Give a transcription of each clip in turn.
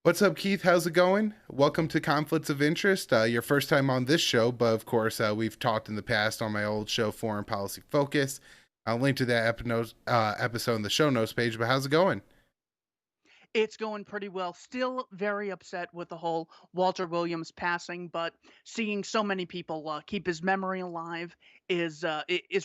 What's up, Keith? How's it going? Welcome to Conflicts of Interest. Your first time on this show, but of course, we've talked in the past on my old show, Foreign Policy Focus. I'll link to that episode in the show notes page, but how's it going? It's going pretty well. Still very upset with the whole Walter Williams passing, but seeing so many people keep his memory alive is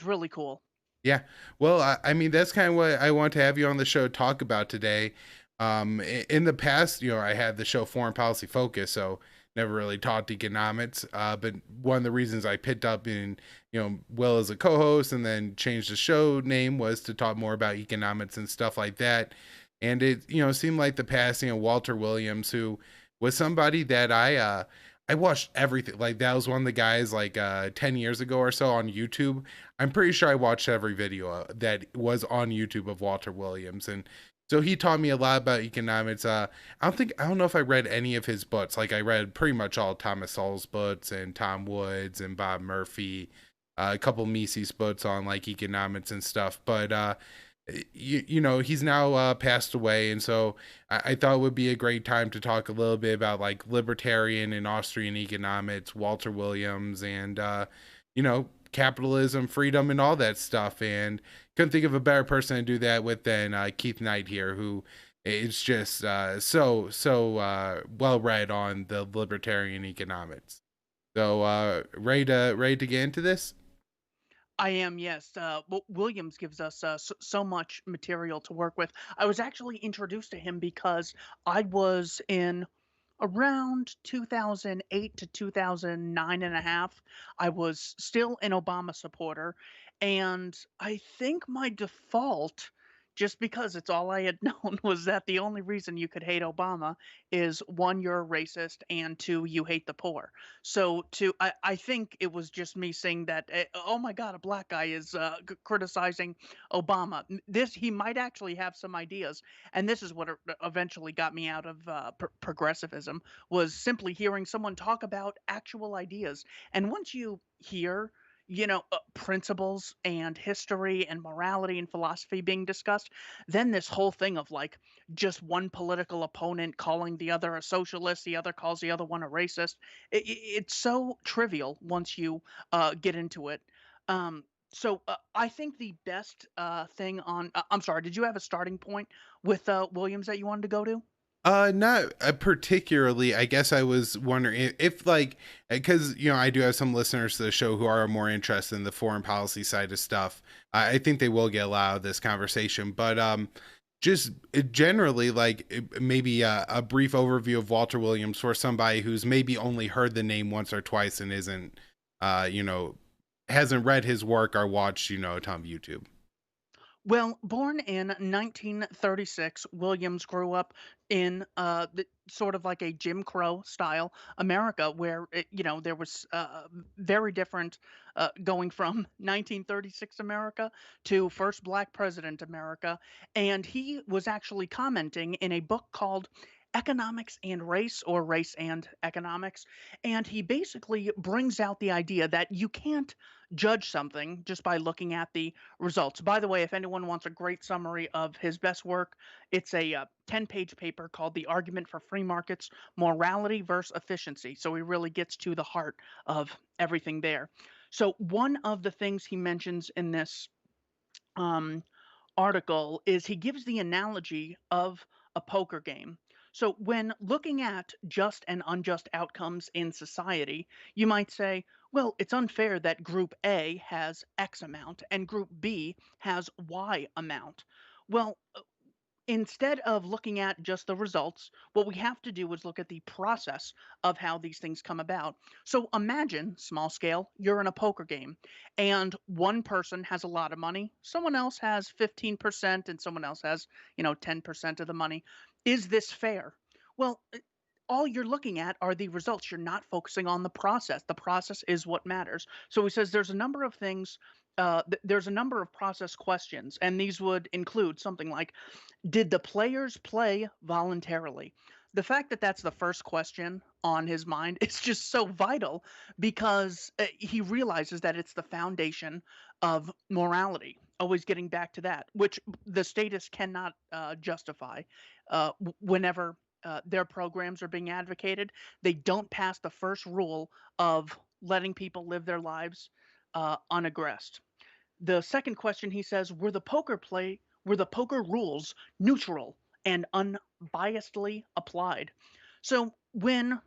really cool. Yeah, well, I mean, that's kind of what I want to have you on the show to talk about today. In the past, I had the show Foreign Policy Focus, so never really talked economics. But one of the reasons I picked up in, Will as a co-host and then changed the show name was to talk more about economics and stuff like that. And it, seemed like the passing of Walter Williams, who was somebody that I watched everything. Like that was one of the guys like 10 years ago or so on YouTube. I'm pretty sure I watched every video that was on YouTube of Walter Williams, and so he taught me a lot about economics. I don't know if I read any of his books. Like I read pretty much all Thomas Sowell's books and Tom Woods and Bob Murphy, a couple Mises books on like economics and stuff. But he's now passed away, and so I thought it would be a great time to talk a little bit about like libertarian and Austrian economics, Walter Williams, and capitalism, freedom, and all that stuff. And couldn't think of a better person to do that with than Keith Knight here, who is just so well read on the libertarian economics. So ready to get into this? I am, yes. Williams gives us so much material to work with. I was actually introduced to him because I was in around 2008 to 2009 and a half. I was still an Obama supporter, and I think my default, just because it's all I had known, was that the only reason you could hate Obama is one, you're a racist, and two, you hate the poor. I think it was just me saying that, oh my God, a black guy is criticizing Obama. This he might actually have some ideas, and this is what eventually got me out of progressivism, was simply hearing someone talk about actual ideas. And once you hear principles and history and morality and philosophy being discussed, then this whole thing of like just one political opponent calling the other a socialist, the other calls the other one a racist, it's so trivial once you get into it. um, I think the best thing on I'm sorry, did you have a starting point with Williams that you wanted to go to? Not particularly. I guess I was wondering if like, because I do have some listeners to the show who are more interested in the foreign policy side of stuff. I think they will get a lot of this conversation, but just generally, like maybe a brief overview of Walter Williams for somebody who's maybe only heard the name once or twice and isn't, uh, you know, hasn't read his work or watched, a ton of YouTube. Well, born in 1936, Williams grew up in sort of like a Jim Crow style America, where there was very different going from 1936 America to first Black President America, and he was actually commenting in a book called Economics and Race, or Race and Economics, and he basically brings out the idea that you can't judge something just by looking at the results. By the way, if anyone wants a great summary of his best work, it's a 10-page paper called The Argument for Free Markets, Morality versus Efficiency. So he really gets to the heart of everything there. So, one of the things he mentions in this um, article is he gives the analogy of a poker game. So, when looking at just and unjust outcomes in society, you might say, well, it's unfair that group A has X amount and group B has Y amount. Well, instead of looking at just the results, what we have to do is look at the process of how these things come about. So imagine, small scale, you're in a poker game and one person has a lot of money, someone else has 15%, and someone else has, 10% of the money. Is this fair? Well, all you're looking at are the results. You're not focusing on the process. The process is what matters. So he says there's a number of things. There's a number of process questions, and these would include something like, did the players play voluntarily? The fact that that's the first question on his mind is just so vital, because he realizes that it's the foundation of morality. Always getting back to that, which the statist cannot justify whenever their programs are being advocated, they don't pass the first rule of letting people live their lives unaggressed. The second question, he says, were the poker rules neutral and unbiasedly applied? So when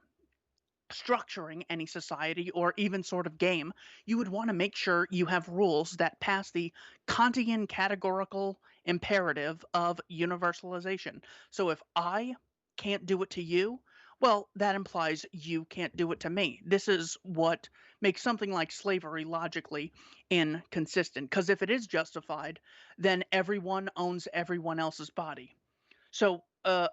structuring any society or even sort of game, you would want to make sure you have rules that pass the Kantian categorical imperative of universalization. So if I can't do it to you, well, that implies you can't do it to me. This is what makes something like slavery logically inconsistent. Because if it is justified, then everyone owns everyone else's body. So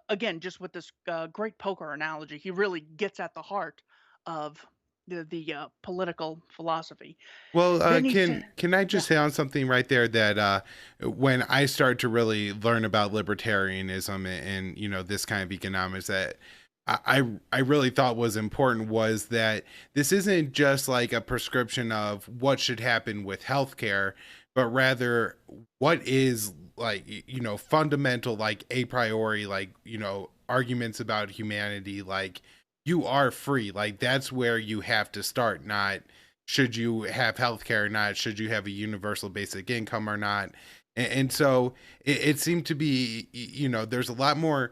again, just with this great poker analogy, he really gets at the heart of the political philosophy. Well, Then he said, can I yeah, just say on something right there that when I start to really learn about libertarianism and you know this kind of economics that I really thought was important was that this isn't just like a prescription of what should happen with healthcare, but rather what is like you know fundamental like a priori like you know arguments about humanity like you are free like that's where you have to start, not should you have healthcare or not, should you have a universal basic income or not. And so it seemed to be you know there's a lot more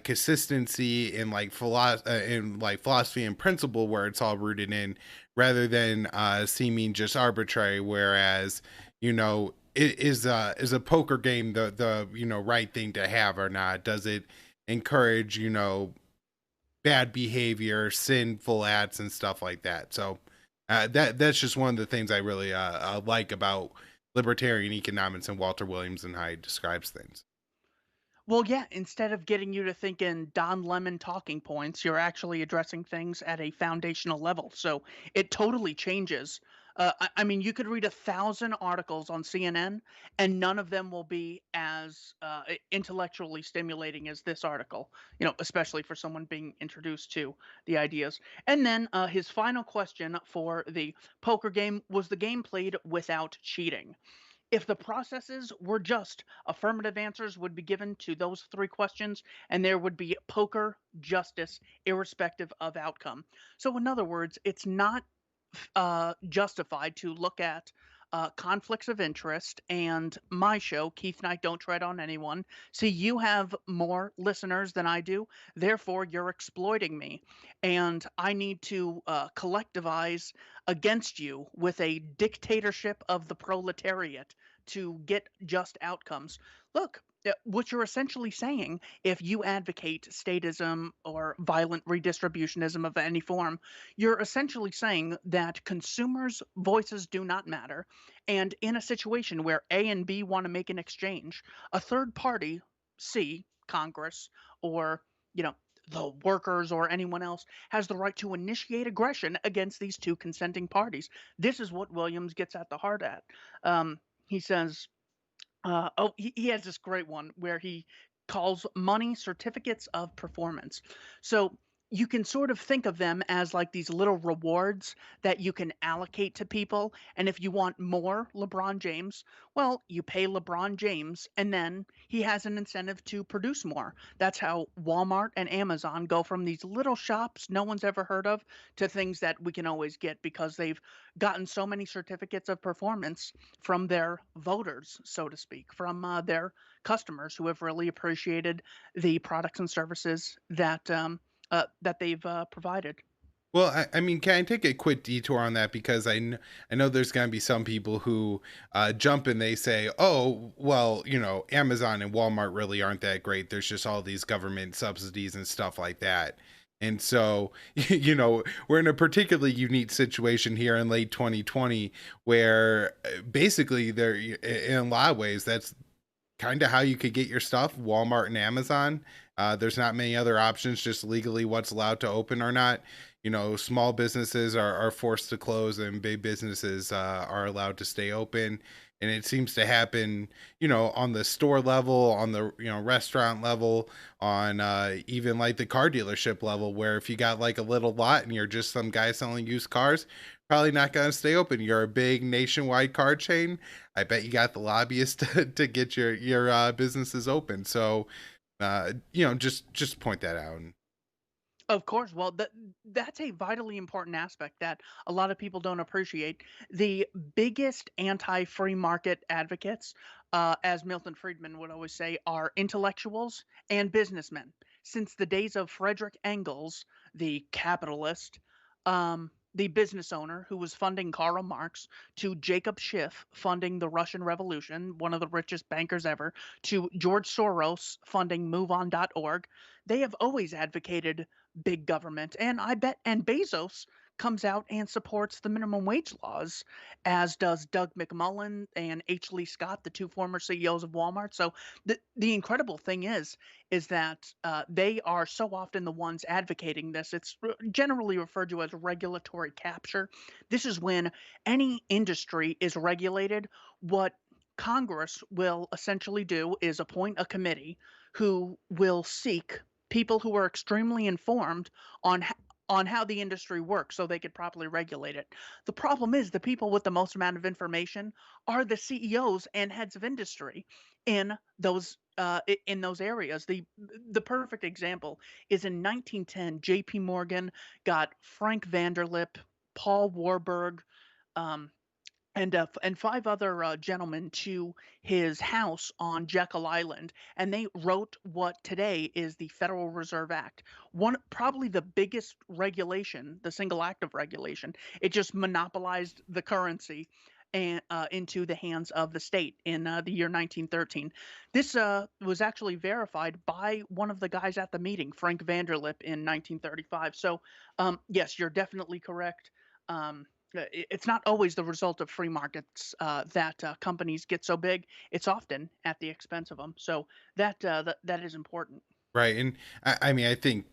consistency in like philosophy and principle where it's all rooted in rather than seeming just arbitrary, whereas you know is a poker game the you know right thing to have or not, does it encourage you know bad behavior, sinful acts, and stuff like that. So that's just one of the things I really like about libertarian economics and Walter Williams and how he describes things. well, yeah, instead of getting you to think in Don Lemon talking points, you're actually addressing things at a foundational level. So it totally changes. I mean, you could read 1,000 articles on CNN, and none of them will be as intellectually stimulating as this article. You know, especially for someone being introduced to the ideas. And then his final question for the poker game was the game played without cheating. If the processes were just, affirmative answers would be given to those three questions, and there would be poker justice irrespective of outcome. So, in other words, it's not justified to look at conflicts of interest and my show, Keith Knight Don't Tread on Anyone. See, you have more listeners than I do, therefore, you're exploiting me. And I need to collectivize against you with a dictatorship of the proletariat to get just outcomes. Look, what you're essentially saying, if you advocate statism or violent redistributionism of any form, you're essentially saying that consumers' voices do not matter. And in a situation where A and B want to make an exchange, a third party, C, Congress, or, you know, the workers or anyone else, has the right to initiate aggression against these two consenting parties. This is what Williams gets at the heart at. He says, he has this great one where he calls money certificates of performance. So you can sort of think of them as like these little rewards that you can allocate to people. And if you want more LeBron James, well, you pay LeBron James and then he has an incentive to produce more. That's how Walmart and Amazon go from these little shops no one's ever heard of to things that we can always get because they've gotten so many certificates of performance from their voters, so to speak, from their customers who have really appreciated the products and services that they've provided. Well, I mean, can I take a quick detour on that because I know there's going to be some people who jump and they say, oh, well, you know, Amazon and Walmart really aren't that great. There's just all these government subsidies and stuff like that. And so, you know, we're in a particularly unique situation here in late 2020 where basically there, in a lot of ways, that's kind of how you could get your stuff, Walmart and Amazon. There's not many other options, just legally what's allowed to open or not. You know, small businesses are forced to close and big businesses are allowed to stay open. And it seems to happen, you know, on the store level, on the, you know, restaurant level, on even like the car dealership level, where if you got like a little lot and you're just some guy selling used cars, probably not going to stay open. You're a big nationwide car chain. I bet you got the lobbyists to get your businesses open. So, Just point that out. Of course. Well, that's a vitally important aspect that a lot of people don't appreciate. The biggest anti-free market advocates, as Milton Friedman would always say, are intellectuals and businessmen. Since the days of Frederick Engels, the capitalist, the business owner who was funding Karl Marx, to Jacob Schiff funding the Russian Revolution, one of the richest bankers ever, to George Soros funding MoveOn.org, they have always advocated big government. And I bet, and Bezos comes out and supports the minimum wage laws, as does Doug McMullen and H. Lee Scott, the two former CEOs of Walmart. So the incredible thing is that they are so often the ones advocating this. It's generally referred to as regulatory capture. This is when any industry is regulated. What Congress will essentially do is appoint a committee who will seek people who are extremely informed on on how the industry works so they could properly regulate it. The problem is the people with the most amount of information are the CEOs and heads of industry in those areas. The perfect example is in 1910, J.P. Morgan got Frank Vanderlip, Paul Warburg, um, and five other gentlemen to his house on Jekyll Island, and they wrote what today is the Federal Reserve Act. One probably the biggest regulation, the single act of regulation. It just monopolized the currency and into the hands of the state in the year 1913. This was actually verified by one of the guys at the meeting, Frank Vanderlip, in 1935. So yes, you're definitely correct. It's not always the result of free markets that companies get so big. It's often at the expense of them. So that is important. Right. And I mean, I think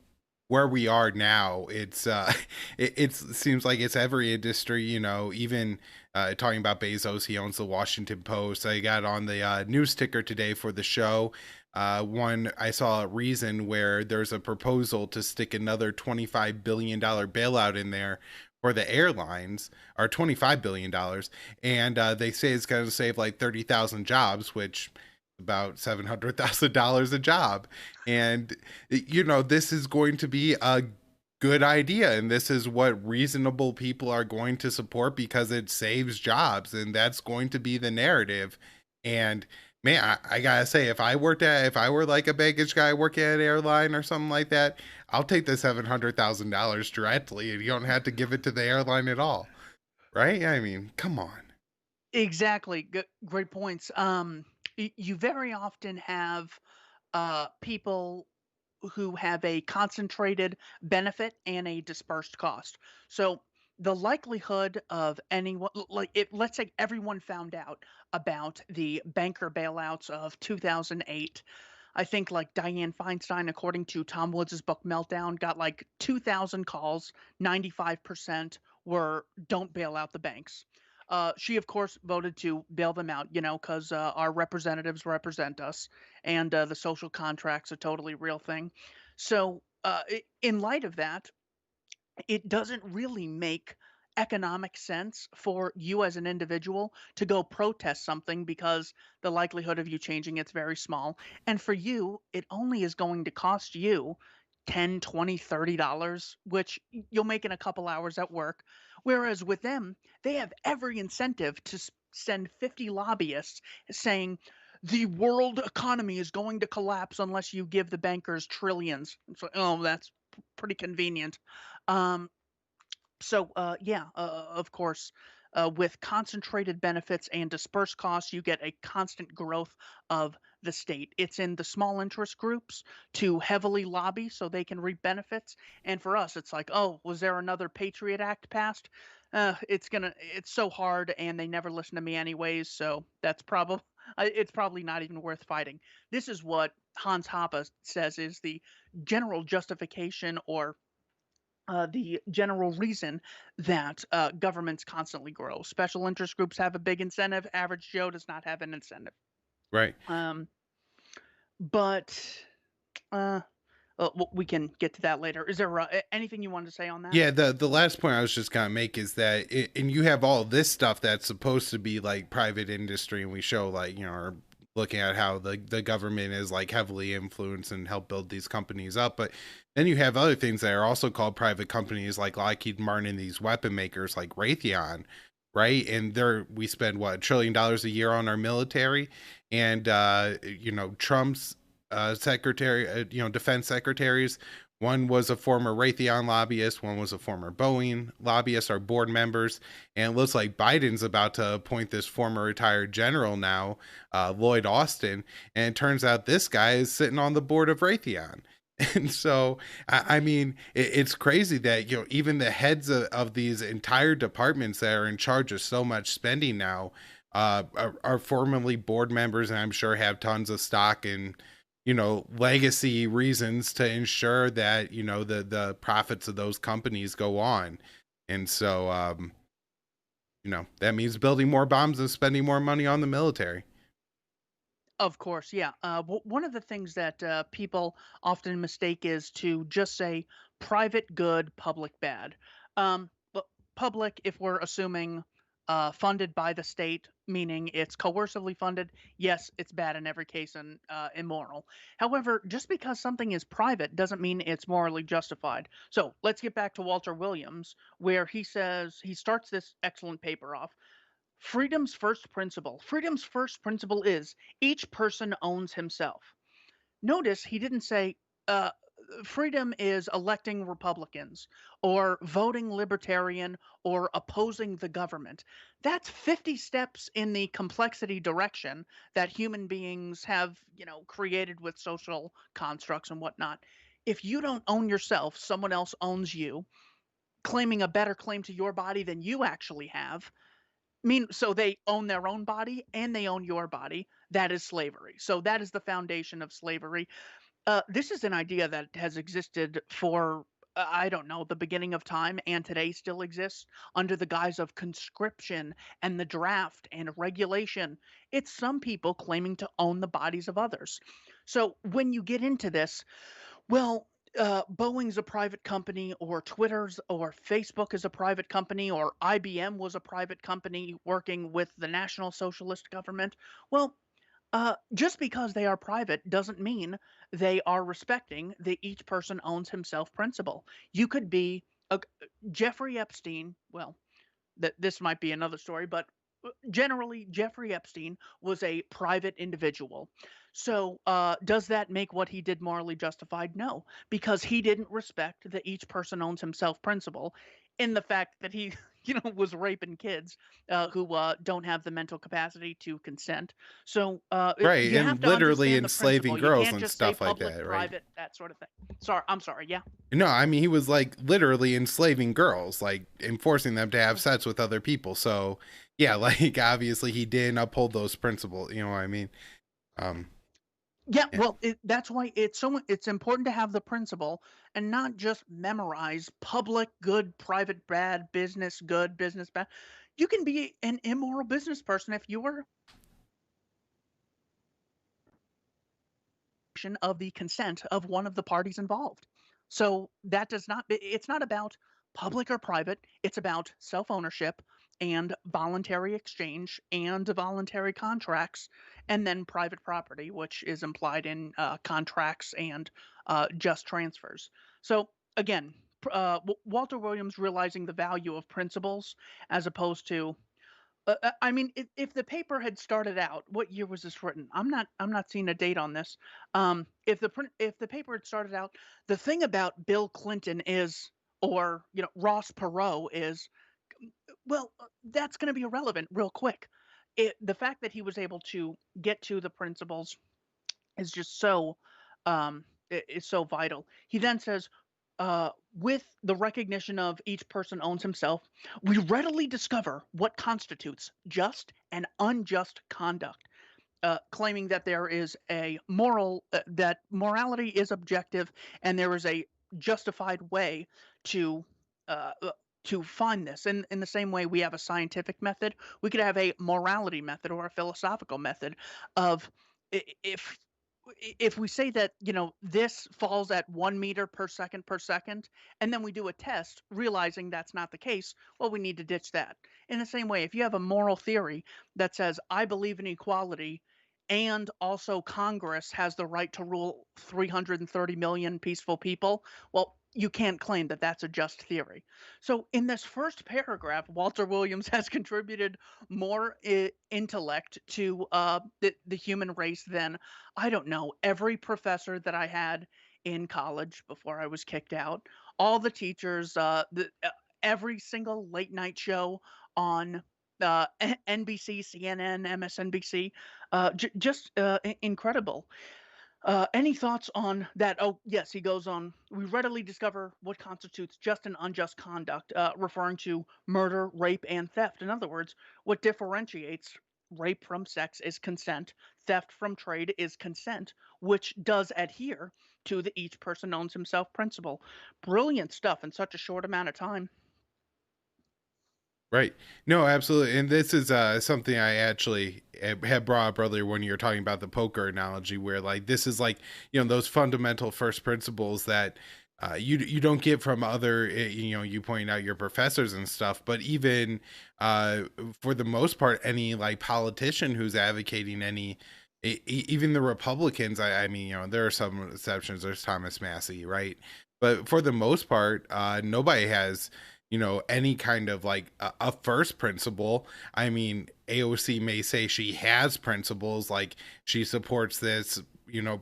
where we are now, it seems like it's every industry, even talking about Bezos, he owns the Washington Post. I got on the news ticker today for the show. One, I saw a reason where there's a proposal to stick another $25 billion bailout in there for the airlines, or $25 billion. And they say it's going to save like 30,000 jobs, which about $700,000 a job. And, this is going to be a good idea. And this is what reasonable people are going to support because it saves jobs. And that's going to be the narrative. And man, I gotta say, if I were like a baggage guy working at an airline or something like that, I'll take the $700,000 directly and you don't have to give it to the airline at all. Right? I mean, come on. Exactly. Great points. You very often have people who have a concentrated benefit and a dispersed cost. So the likelihood of anyone, like if let's say everyone found out about the banker bailouts of 2008. I think like Dianne Feinstein, according to Tom Woods' book Meltdown, got like 2,000 calls. 95% were don't bail out the banks. She, of course, voted to bail them out, because our representatives represent us, and the social contract's a totally real thing. So, in light of that, it doesn't really make economic sense for you as an individual to go protest something because the likelihood of you changing it's very small. And for you, it only is going to cost you 10, 20, $30, which you'll make in a couple hours at work. Whereas with them, they have every incentive to send 50 lobbyists saying, the world economy is going to collapse unless you give the bankers trillions. So, oh, that's pretty convenient. Um, yeah, of course, with concentrated benefits and dispersed costs, you get a constant growth of the state. It's in the small interest groups to heavily lobby so they can reap benefits. And for us, it's like, oh, was there another Patriot Act passed? It's so hard, and they never listen to me anyways. So it's probably not even worth fighting. This is what Hans Hoppe says is the general justification or the general reason that governments constantly grow. Special interest groups have a big incentive. Average Joe does not have an incentive. Right. But we can get to that later. Is there anything you wanted to say on that? Yeah, the last point I was just gonna make is that, and you have all this stuff that's supposed to be like private industry, and we show like our looking at how the government is like heavily influenced and help build these companies up. But then you have other things that are also called private companies like Lockheed Martin and these weapon makers like Raytheon, right? And we spend what, $1 trillion a year on our military. And Trump's secretary, defense secretaries, one was a former Raytheon lobbyist, one was a former Boeing lobbyist, are board members. And it looks like Biden's about to appoint this former retired general now, Lloyd Austin. And it turns out this guy is sitting on the board of Raytheon. And so, I mean, it's crazy that, even the heads of these entire departments that are in charge of so much spending now are formerly board members, and I'm sure have tons of stock in, legacy reasons to ensure that, the profits of those companies go on. And so, that means building more bombs and spending more money on the military. Of course, yeah. One of the things that people often mistake is to just say private good, public bad. But public, if we're assuming funded by the state, meaning it's coercively funded, yes, it's bad in every case and immoral. However, just because something is private doesn't mean it's morally justified. So let's get back to Walter Williams, where he says he starts this excellent paper off. Freedom's first principle. Freedom's first principle is each person owns himself. Notice he didn't say uh, freedom is electing Republicans or voting Libertarian or opposing the government. That's 50 steps in the complexity direction that human beings have, created with social constructs and whatnot. If you don't own yourself, someone else owns you, claiming a better claim to your body than you actually have. So they own their own body and they own your body. That is slavery. So that is the foundation of slavery. This is an idea that has existed for, I don't know, the beginning of time and today still exists under the guise of conscription and the draft and regulation. It's some people claiming to own the bodies of others. So when you get into this, well, Boeing's a private company, or Twitter's or Facebook is a private company, or IBM was a private company working with the National Socialist government. Well, just because they are private doesn't mean they are respecting the each person owns himself principle. You could be a, Jeffrey Epstein. Well, this might be another story, but generally, Jeffrey Epstein was a private individual. So, does that make what he did morally justified? No, because he didn't respect the each person owns himself principle in the fact that he, was raping kids who don't have the mental capacity to consent. So, Right. you have And to literally understand the enslaving principle. You girls can't and just say stuff like public, that, right? private, that sort of thing. Sorry, I'm sorry. Yeah. No, I mean, he was like literally enslaving girls, like enforcing them to have sex with other people. So, yeah, like obviously he didn't uphold those principles. You know what I mean? Um, Yeah, yeah. well, that's why it's important to have the principle and not just memorize public good, private bad, business good, business bad. You can be an immoral business person if you are of the consent of one of the parties involved. So that does not, it's not about public or private, it's about self ownership and voluntary exchange and voluntary contracts, and then private property, which is implied in contracts and just transfers. So again, Walter Williams realizing the value of principles as opposed to I mean, if the paper had started out, what year was this written? I'm not seeing a date on this. If the paper had started out, the thing about Bill Clinton is, or Ross Perot is, well, that's going to be irrelevant real quick. The fact that he was able to get to the principles is just so is so vital. He then says, with the recognition of each person owns himself, we readily discover what constitutes just and unjust conduct, claiming that there is a that morality is objective and there is a justified way to uh, uh, find this. In the same way we have a scientific method, we could have a morality method or a philosophical method of if we say that this falls at 1 meter per second, and then we do a test realizing that's not the case, well, we need to ditch that. In the same way, if you have a moral theory that says I believe in equality, and also Congress has the right to rule 330 million peaceful people. Well, you can't claim that that's a just theory. So, in this first paragraph, Walter Williams has contributed more intellect to the human race than, I don't know, every professor that I had in college before I was kicked out, all the teachers, every single late night show on NBC, CNN, MSNBC, just incredible. Any thoughts on that? Oh, yes, he goes on. We readily discover what constitutes just and unjust conduct, referring to murder, rape, and theft. In other words, what differentiates rape from sex is consent, theft from trade is consent, which does adhere to the each person owns himself principle. Brilliant stuff in such a short amount of time. Right. No, absolutely. And this is something I actually had brought up earlier when you were talking about the poker analogy, where like this is like, those fundamental first principles that you don't get from other, you point out your professors and stuff, but even uh, for the most part, any like politician who's advocating any, even the Republicans, I mean, there are some exceptions. There's Thomas Massey, right? But for the most part, nobody has any kind of like a first principle. I mean, AOC may say she has principles, like she supports this,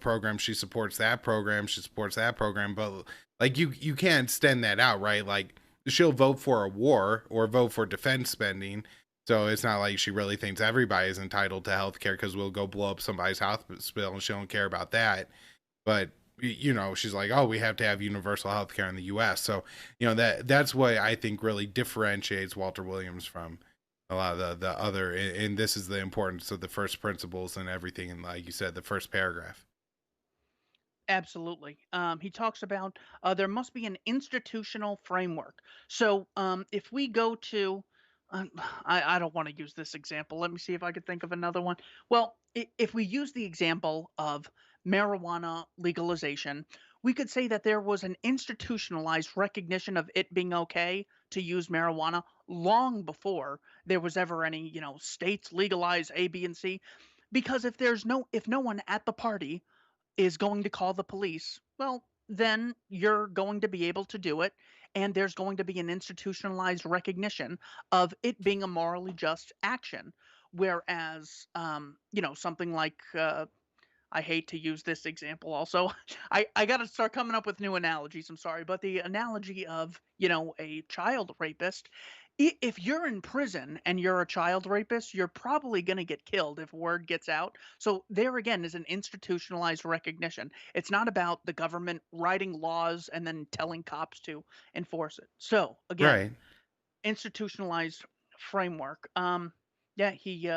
program, she supports that program, she supports that program, but like you can't extend that out, right? Like she'll vote for a war or vote for defense spending. So it's not like she really thinks everybody is entitled to health care because we'll go blow up somebody's hospital and she don't care about that. But she's like, oh, we have to have universal health care in the US. So that's what I think really differentiates Walter Williams from a lot of the other, and this is the importance of the first principles and everything, and like you said, the first paragraph. Absolutely. He talks about there must be an institutional framework. So if we go to, um, I don't want to use this example. Let me see if I could think of another one. Well, if we use the example of marijuana legalization, we could say that there was an institutionalized recognition of it being okay to use marijuana long before there was ever any, states legalize A, B, and C. Because if no one at the party is going to call the police, well, then you're going to be able to do it. And there's going to be an institutionalized recognition of it being a morally just action. Whereas, something like, I hate to use this example also. I got to start coming up with new analogies. I'm sorry. But the analogy of, a child rapist, if you're in prison and you're a child rapist, you're probably going to get killed if word gets out. So there again is an institutionalized recognition. It's not about the government writing laws and then telling cops to enforce it. So again, Right. institutionalized framework. Yeah, he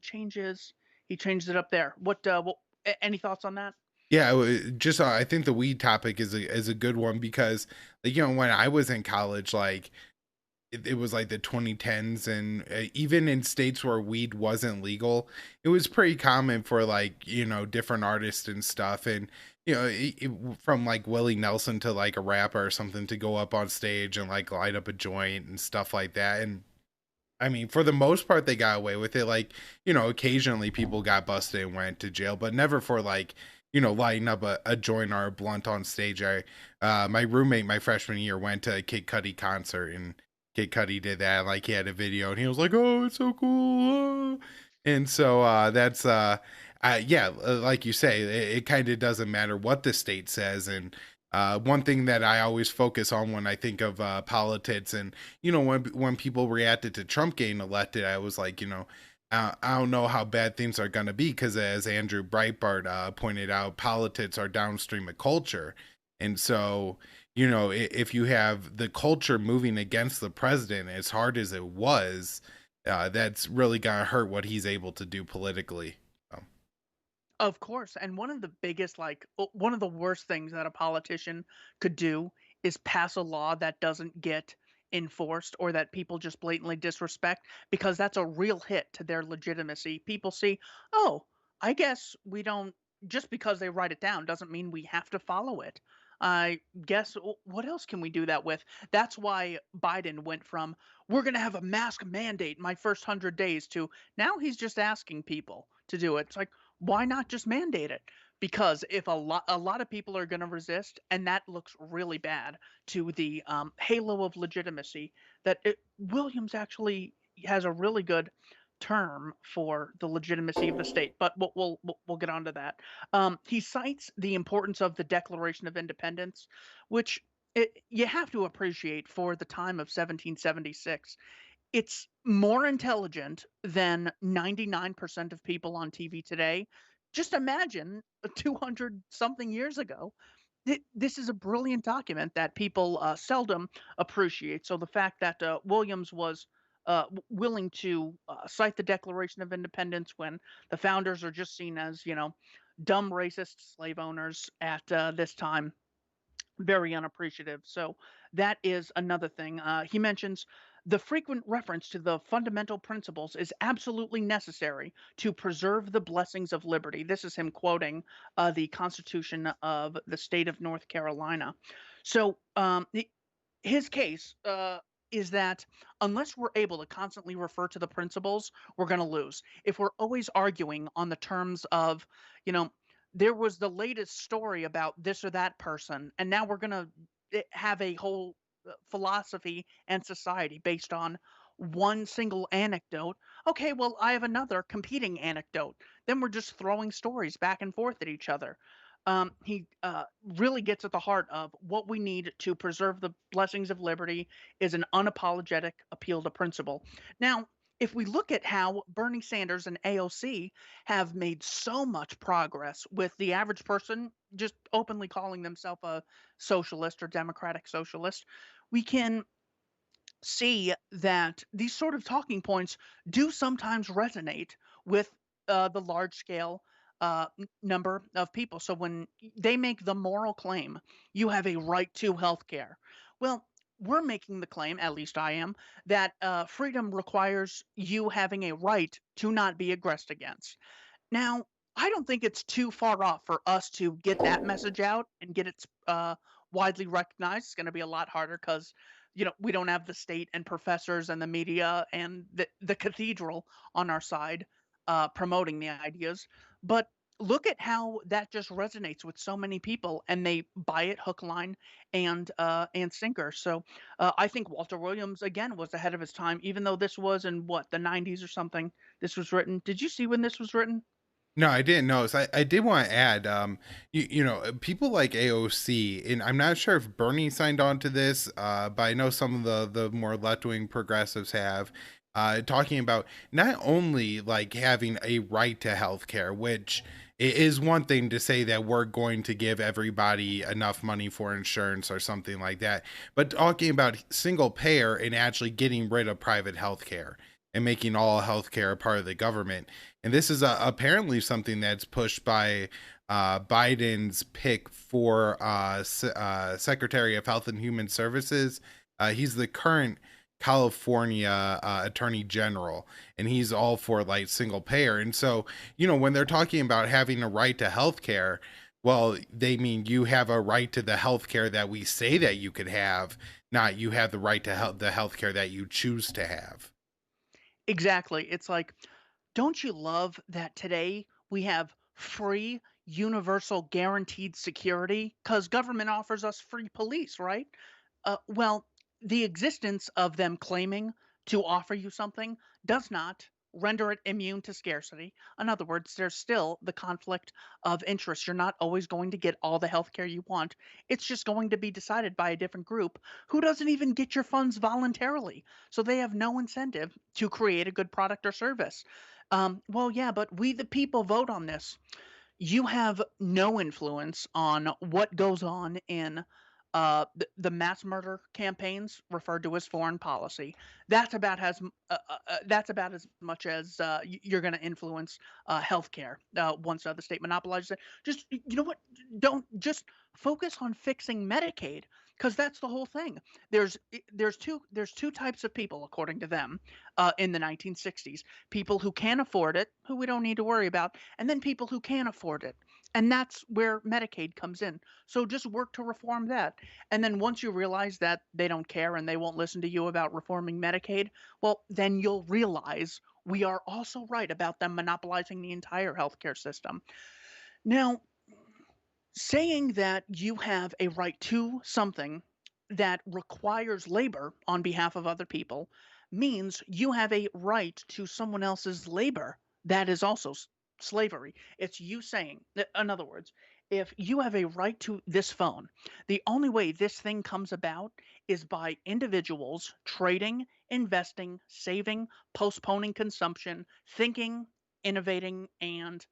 changes it up there. Any thoughts on that? Yeah, just I think the weed topic is a good one because like, when I was in college, like it was like the 2010s, and even in states where weed wasn't legal, it was pretty common for like different artists and stuff, and from like Willie Nelson to like a rapper or something to go up on stage and like light up a joint and stuff like that. And I mean, for the most part they got away with it. Like occasionally people got busted and went to jail, but never for like lighting up a joint or a blunt on stage. My roommate my freshman year went to a Kid Cudi concert, and Kid Cudi did that. Like he had a video, and he was like, "Oh, it's so cool!" And so that's yeah, like you say, it kind of doesn't matter what the state says. And one thing that I always focus on when I think of politics, and when people reacted to Trump getting elected, I was like, I don't know how bad things are going to be because, as Andrew Breitbart pointed out, politics are downstream of culture. And so, if you have the culture moving against the president as hard as it was, that's really going to hurt what he's able to do politically. So, Of course, and one of the biggest, one of the worst things that a politician could do is pass a law that doesn't get enforced or that people just blatantly disrespect, because that's a real hit to their legitimacy. People see, oh, I guess we don't, just because they write it down doesn't mean we have to follow it. I guess what else can we do that with? That's why Biden went from, we're going to have a mask mandate my first 100 days, to now he's just asking people to do it. It's like, why not just mandate it? Because if a lot of people are going to resist, and that looks really bad to the halo of legitimacy Williams actually has a really good term for the legitimacy of the state, but we'll get onto that. He cites the importance of the Declaration of Independence, which you have to appreciate for the time of 1776. It's more intelligent than 99% of people on TV today. Just imagine 200 something years ago. This is a brilliant document that people seldom appreciate. So the fact that Williams was willing to cite the Declaration of Independence when the founders are just seen as, dumb racist slave owners at this time, very unappreciative. So that is another thing. He mentions the frequent reference to the fundamental principles is absolutely necessary to preserve the blessings of liberty. This is him quoting the Constitution of the state of North Carolina. So his case is that unless we're able to constantly refer to the principles, we're going to lose. If we're always arguing on the terms of, you know, there was the latest story about this or that person, and now we're going to have a whole philosophy and society based on one single anecdote. Okay, well, I have another competing anecdote. Then we're just throwing stories back and forth at each other. He really gets at the heart of what we need to preserve the blessings of liberty is an unapologetic appeal to principle. Now, if we look at how Bernie Sanders and AOC have made so much progress with the average person just openly calling themselves a socialist or democratic socialist, we can see that these sort of talking points do sometimes resonate with the large scale number of people. So when they make the moral claim, you have a right to health care. Well, we're making the claim, at least I am, that freedom requires you having a right to not be aggressed against. Now, I don't think it's too far off for us to get that message out and get it widely recognized. It's going to be a lot harder because, we don't have the state and professors and the media and the cathedral on our side promoting the ideas. But look at how that just resonates with so many people, and they buy it hook, line, and sinker. So I think Walter Williams again was ahead of his time, even though this was in what the 90s or something. This was written. Did you see when this was written? No, I didn't notice. I did want to add, people like AOC, and I'm not sure if Bernie signed on to this, but I know some of the more left wing progressives have, talking about not only like having a right to health care, which is one thing to say that we're going to give everybody enough money for insurance or something like that, but talking about single payer and actually getting rid of private health care and making all healthcare a part of the government. And this is apparently something that's pushed by Biden's pick for Secretary of Health and Human Services. He's the current California Attorney General, and he's all for like single payer. And so, when they're talking about having a right to healthcare, well, they mean you have a right to the healthcare that we say that you could have, not you have the right to the healthcare that you choose to have. Exactly. It's like, don't you love that today we have free, universal, guaranteed security? Because government offers us free police, right? Well, the existence of them claiming to offer you something does not render it immune to scarcity. In other words, there's still the conflict of interest. You're not always going to get all the healthcare you want. It's just going to be decided by a different group who doesn't even get your funds voluntarily. So they have no incentive to create a good product or service. Well, yeah, but we, the people, vote on this. You have no influence on what goes on in the mass murder campaigns referred to as foreign policy. That's about as much as you're going to influence healthcare once the state monopolizes it. Just you know what? Don't just focus on fixing Medicaid because that's the whole thing. There's two types of people according to them in the 1960s: people who can't afford it, who we don't need to worry about, and then people who can afford it. And that's where Medicaid comes in. So just work to reform that. And then once you realize that they don't care and they won't listen to you about reforming Medicaid, well, then you'll realize we are also right about them monopolizing the entire healthcare system. Now, saying that you have a right to something that requires labor on behalf of other people means you have a right to someone else's labor that is also slavery. It's you saying, in other words, if you have a right to this phone, the only way this thing comes about is by individuals trading, investing, saving, postponing consumption, thinking, innovating, and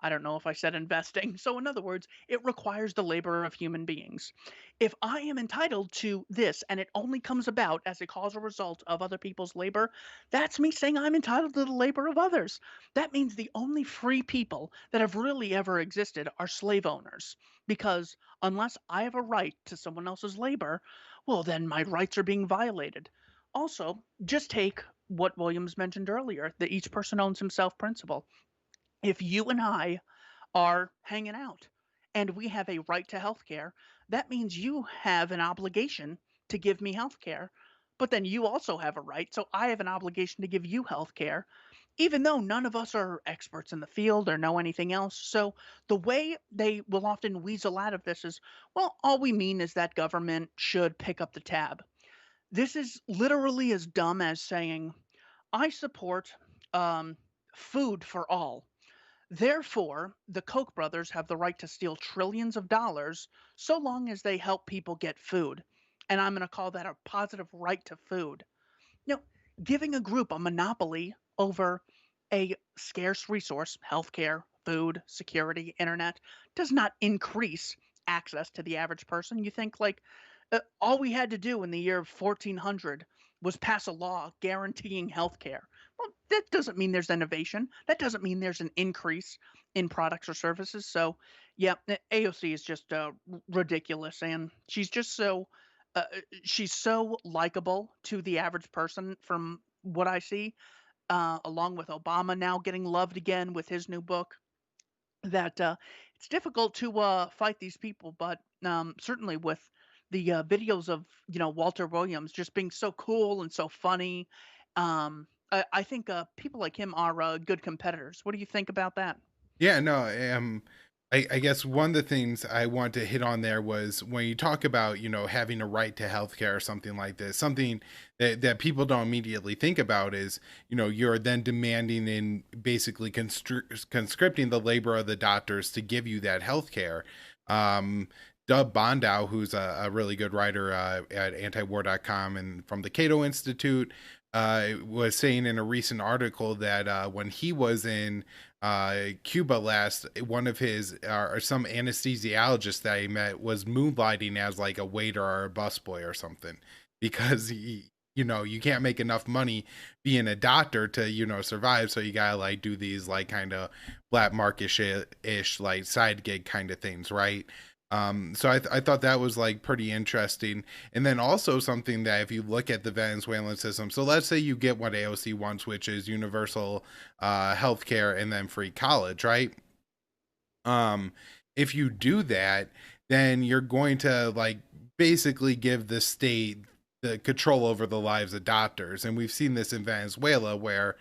I don't know if I said investing. So, in other words, it requires the labor of human beings. If I am entitled to this and it only comes about as a causal result of other people's labor, that's me saying I'm entitled to the labor of others. That means the only free people that have really ever existed are slave owners. Because unless I have a right to someone else's labor, well, then my rights are being violated. Also, just take what Williams mentioned earlier, the each person owns himself principle. If you and I are hanging out and we have a right to health care, that means you have an obligation to give me health care. But then you also have a right. So I have an obligation to give you health care, even though none of us are experts in the field or know anything else. So the way they will often weasel out of this is, well, all we mean is that government should pick up the tab. This is literally as dumb as saying, I support um, food for all. Therefore, the Koch brothers have the right to steal trillions of dollars so long as they help people get food. And I'm going to call that a positive right to food. Now, giving a group a monopoly over a scarce resource, healthcare, food, security, internet, does not increase access to the average person. You think like all we had to do in the year 1400 was pass a law guaranteeing healthcare. Well, that doesn't mean there's innovation. That doesn't mean there's an increase in products or services. So, yeah, AOC is just ridiculous, and uh, she's so likable to the average person from what I see. Along with Obama now getting loved again with his new book, that it's difficult to fight these people, but certainly with the videos of Walter Williams just being so cool and so funny, I think people like him are good competitors. What do you think about that? Yeah, no, I guess one of the things I want to hit on there was when you talk about, having a right to healthcare or something like this, something that people don't immediately think about is, you're then demanding and basically conscripting the labor of the doctors to give you that healthcare. Dub Bondow, who's a really good writer at antiwar.com and from the Cato Institute, was saying in a recent article that when he was in Cuba last, one of his or some anesthesiologist that he met was moonlighting as like a waiter or a busboy or something because you can't make enough money being a doctor to survive, so you gotta like do these like kind of black market-ish like side gig kind of things, right? So I thought that was like pretty interesting. And then also something that if you look at the Venezuelan system, so let's say you get what AOC wants, which is universal healthcare and then free college, right? Um, if you do that, then you're going to like basically give the state the control over the lives of doctors. And we've seen this in Venezuela where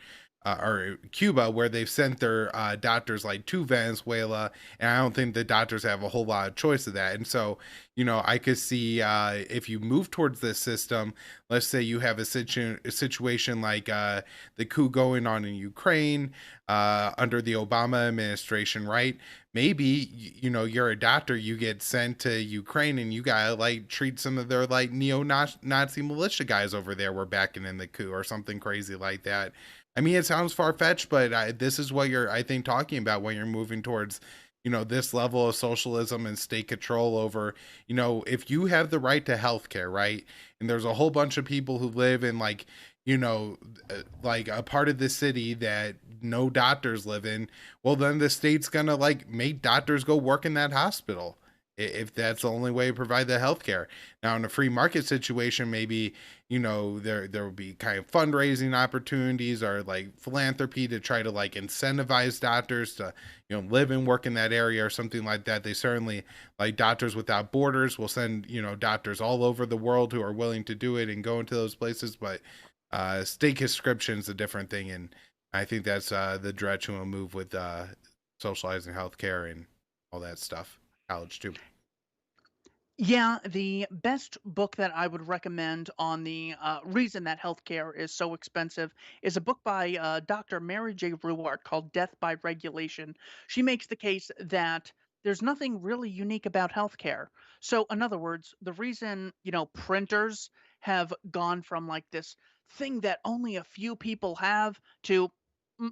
or Cuba, where they've sent their doctors like to Venezuela, and I don't think the doctors have a whole lot of choice of that. And so, I could see if you move towards this system, let's say you have a situation like the coup going on in Ukraine under the Obama administration, right? Maybe you're a doctor, you get sent to Ukraine, and you gotta like treat some of their like neo-Nazi militia guys over there were backing in the coup or something crazy like that. I mean, it sounds far fetched, but this is what you're, I think, talking about when you're moving towards, this level of socialism and state control over, if you have the right to healthcare, right? And there's a whole bunch of people who live in like a part of the city that no doctors live in. Well, then the state's gonna like make doctors go work in that hospital if that's the only way to provide the healthcare. Now, in a free market situation, maybe there will be kind of fundraising opportunities or like philanthropy to try to like incentivize doctors to live and work in that area or something like that. They certainly, like Doctors Without Borders, will send doctors all over the world who are willing to do it and go into those places. But state conscription is a different thing, and I think that's the direction we'll move with socializing healthcare and all that stuff. College too. Yeah, the best book that I would recommend on the reason that healthcare is so expensive is a book by Dr. Mary J. Ruwart called Death by Regulation. She makes the case that there's nothing really unique about healthcare. So, in other words, the reason, printers have gone from like this thing that only a few people have to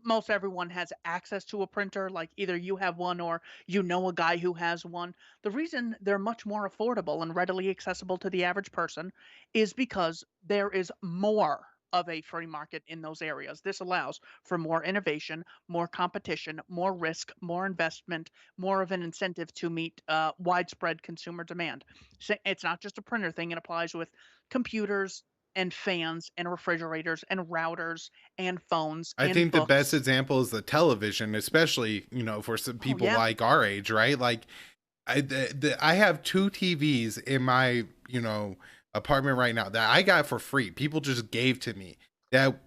most everyone has access to a printer, like either you have one or a guy who has one. The reason they're much more affordable and readily accessible to the average person is because there is more of a free market in those areas. This allows for more innovation, more competition, more risk, more investment, more of an incentive to meet widespread consumer demand. So it's not just a printer thing, it applies with computers and fans and refrigerators and routers and phones I and think the best books. example is the television, especially for some Oh, people yeah. like our age, right? Like I have two TVs in my apartment right now that I got for free. People just gave to me. That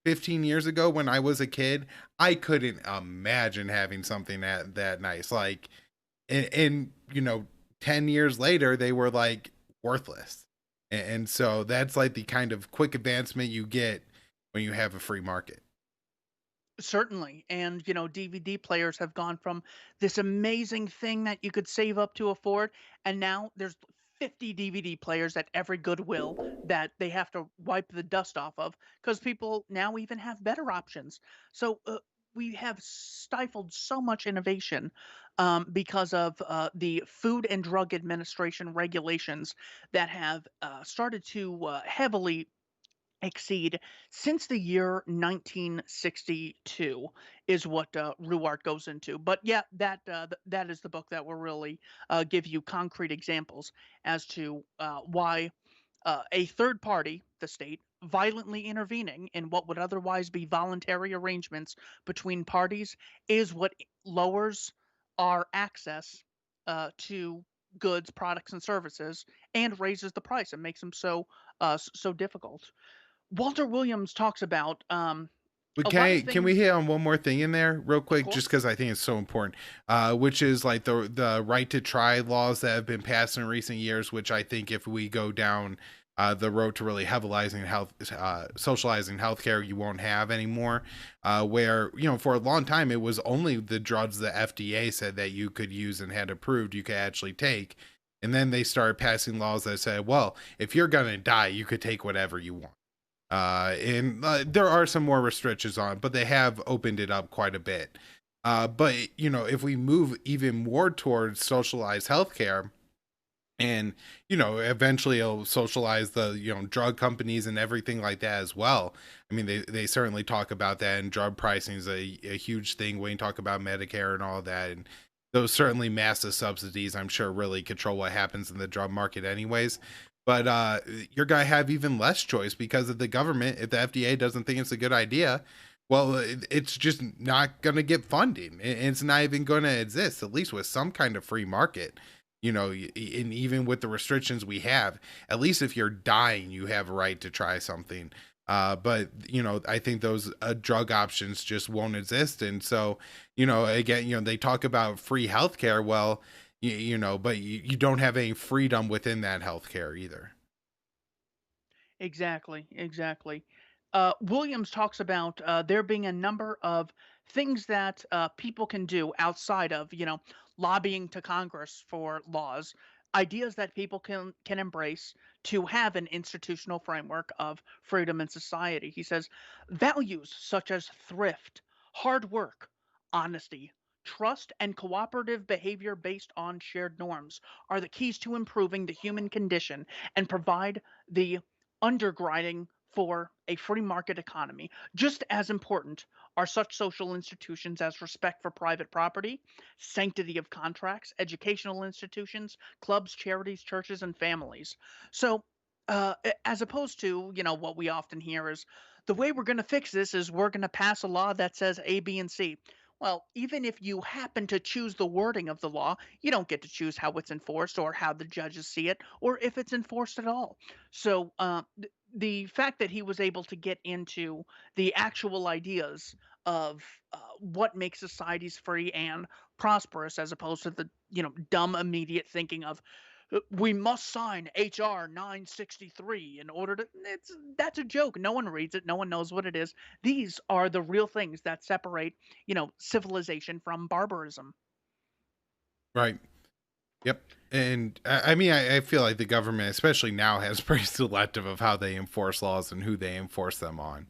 15 years ago when I was a kid, I couldn't imagine having something that nice. Like, and 10 years later, they were like worthless. And so that's like the kind of quick advancement you get when you have a free market. Certainly. And, DVD players have gone from this amazing thing that you could save up to afford, and now there's 50 DVD players at every Goodwill that they have to wipe the dust off of because people now even have better options. So, we have stifled so much innovation because of the Food and Drug Administration regulations that have started to heavily exceed since the year 1962 is what Ruart goes into. But yeah, that is the book that will really give you concrete examples as to why a third party, the state, violently intervening in what would otherwise be voluntary arrangements between parties is what lowers our access to goods, products, and services, and raises the price and makes them so difficult. Walter Williams talks about But a lot of can we things, hit on one more thing in there real of quick, just course. because I think it's so important, which is like the right to try laws that have been passed in recent years, which I think if we go down the road to really heavily socializing healthcare, you won't have anymore. Where for a long time it was only the drugs the FDA said that you could use and had approved you could actually take, and then they started passing laws that said, well, if you're gonna die, you could take whatever you want. And there are some more restrictions on it, but they have opened it up quite a bit. But if we move even more towards socialized healthcare, and eventually it'll socialize the drug companies and everything like that as well. I mean, they certainly talk about that, and drug pricing is a huge thing when you talk about Medicare and all that, and those certainly massive subsidies I'm sure really control what happens in the drug market anyways. But you're gonna have even less choice because of the government. If the FDA doesn't think it's a good idea, well, it's just not gonna get funding. It's not even gonna exist, at least with some kind of free market. And even with the restrictions we have, at least if you're dying, you have a right to try something. But I think those drug options just won't exist. And so again, they talk about free healthcare. Well, but you don't have any freedom within that healthcare either. Exactly, exactly. Williams talks about there being a number of things that people can do outside of, lobbying to Congress for laws, ideas that people can embrace to have an institutional framework of freedom in society. He says values such as thrift, hard work, honesty, trust, and cooperative behavior based on shared norms are the keys to improving the human condition and provide the undergirding for a free market economy. Just as important are such social institutions as respect for private property, sanctity of contracts, educational institutions, clubs, charities, churches, and families. So, as opposed to, what we often hear is the way we're going to fix this is we're going to pass a law that says A, B, and C. Well, even if you happen to choose the wording of the law, you don't get to choose how it's enforced or how the judges see it or if it's enforced at all. So the fact that he was able to get into the actual ideas of what makes societies free and prosperous, as opposed to the dumb immediate thinking of we must sign HR 963 in order to. That's a joke. No one reads it. No one knows what it is. These are the real things that separate civilization from barbarism. Right. Yep. And I mean, I feel like the government, especially now, has pretty selective of how they enforce laws and who they enforce them on.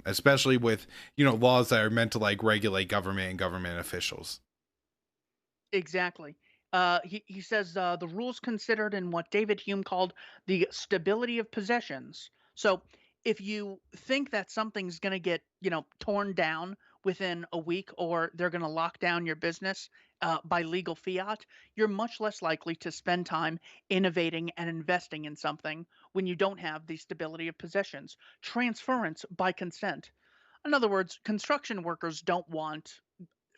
Especially with, laws that are meant to like regulate government and government officials. Exactly. He says the rules considered in what David Hume called the stability of possessions. So if you think that something's going to get torn down within a week, or they're going to lock down your business by legal fiat, you're much less likely to spend time innovating and investing in something when you don't have the stability of possessions. Transference by consent. In other words, construction workers don't want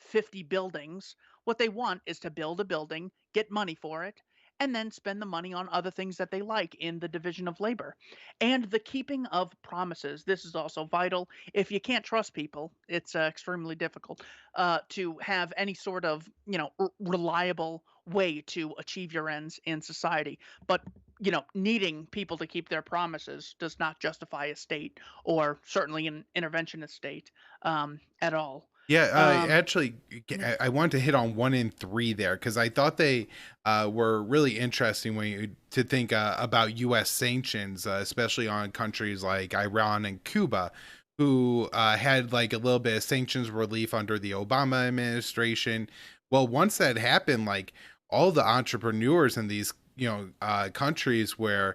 50 buildings. What they want is to build a building, get money for it, and then spend the money on other things that they like in the division of labor. And the keeping of promises. This is also vital. If you can't trust people, it's extremely difficult to have any sort of, reliable way to achieve your ends in society. But needing people to keep their promises does not justify a state, or certainly an interventionist state, at all. Yeah, Um, actually, I want to hit on 1 in 3 there because I thought they were really interesting when you to think about U.S. sanctions, especially on countries like Iran and Cuba, who had like a little bit of sanctions relief under the Obama administration. Well, once that happened, like all the entrepreneurs in these countries where